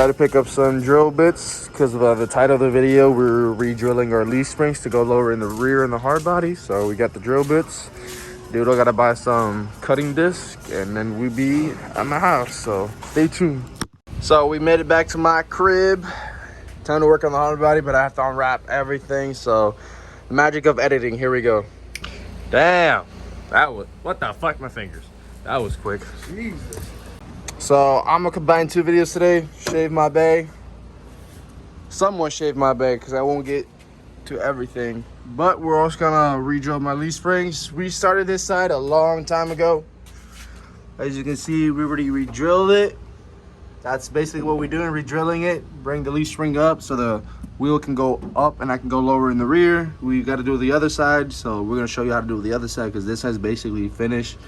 had to pick up some drill bits because of the title of the video. We're re-drilling our leaf springs to go lower in the rear and the hard body. So we got the drill bits. Dude, I gotta buy some cutting disc and then we be at my house. So stay tuned. So we made it back to my crib. Time to work on the hard body, but I have to unwrap everything. So the magic of editing, here we go. Damn, that was, what the fuck, my fingers. That was quick. Jesus. So I'm gonna combine two videos today. Shave my bay. Somewhat shave my bay because I won't get to everything. But we're also gonna re-drill my leaf springs. We started this side a long time ago. As you can see, we already re-drilled it. That's basically what we're doing, re-drilling it. Bring the leaf spring up so the wheel can go up and I can go lower in the rear. We got to do the other side, so we're gonna show you how to do the other side because this side's basically finished.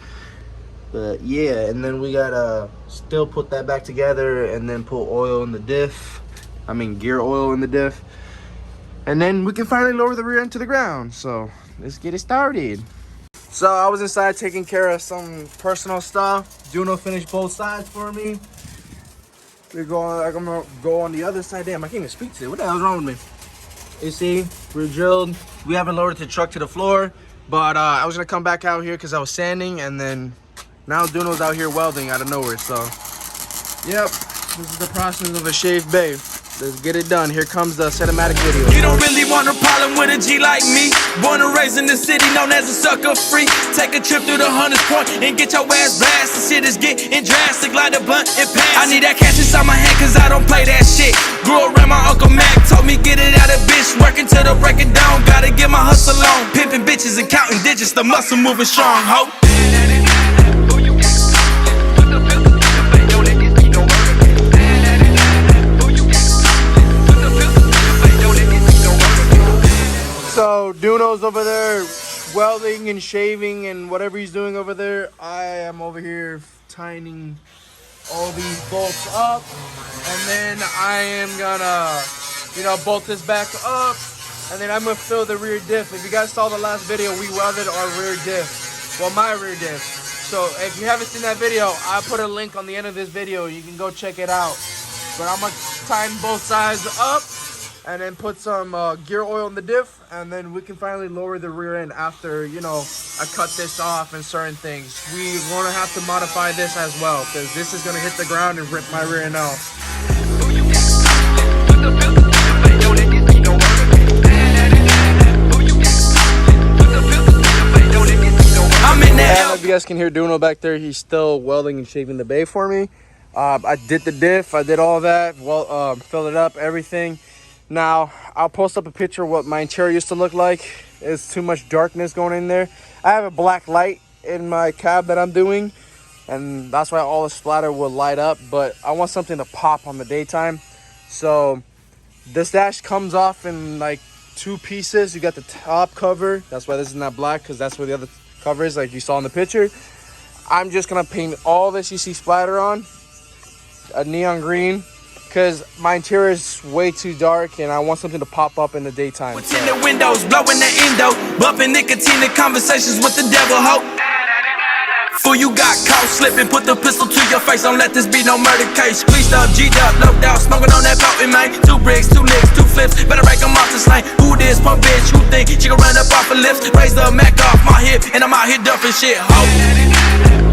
But yeah, and then we gotta still put that back together and then put oil in the diff. I mean gear oil in the diff. And then we can finally lower the rear end to the ground. So let's get it started. So I was inside taking care of some personal stuff. Juno finished both sides for me. I'm gonna go on the other side. Damn, I can't even speak to it. What the hell's wrong with me? You see, we're drilled. We haven't lowered the truck to the floor, but I was gonna come back out here because I was sanding, and then now Duno's out here welding out of nowhere. So, yep, this is the process of a shaved bay. Let's get it done. Here comes the cinematic video. You don't really want a problem with a G like me. Born and raised in the city, known as a sucker free. Take a trip through the 100th point and get your ass blasted. Shit is getting drastic, like a blunt and pass. I need that cash inside my hand, cause I don't play that shit. Grew around my Uncle Mac, told me get it out of bitch. Working till the break it down, gotta get my hustle on. Pimping bitches and counting digits, the muscle moving strong, ho. So Duno's over there welding and shaving and whatever he's doing over there. I am over here tightening all these bolts up, and then I am gonna, bolt this back up, and then I'm gonna fill the rear diff. If you guys saw the last video, we welded our rear diff. Well, my rear diff. So if you haven't seen that video, I put a link on the end of this video. You can go check it out. But I'm gonna tighten both sides up and then put some gear oil in the diff, and then we can finally lower the rear end after, I cut this off and certain things. We're gonna have to modify this as well, because this is gonna hit the ground and rip my rear end off. And if you guys can hear Duno back there, he's still welding and shaving the bay for me. I did the diff, I did all that, filled it up, everything. Now, I'll post up a picture of what my interior used to look like. It's too much darkness going in there. I have a black light in my cab that I'm doing, and that's why all the splatter will light up, but I want something to pop on the daytime. So this dash comes off in like two pieces. You got the top cover. That's why this is not black, because that's where the other cover is, like you saw in the picture. I'm just gonna paint all this you see splatter on a neon green, because my interior is way too dark and I want something to pop up in the daytime. What's in the windows, blowing the endo, bumping nicotine and conversations with the devil, ho. Fool, you got caught slipping, put the pistol to your face, don't let this be no murder case. Squeezed up, G'd up, low down, smoking on that potent, man. 2 bricks, 2 licks, 2 flips, better break them off the slang. Who this punk bitch, who think she gon' run up off her lips? Raise the Mac off my hip, and I'm out here dumping shit, ho.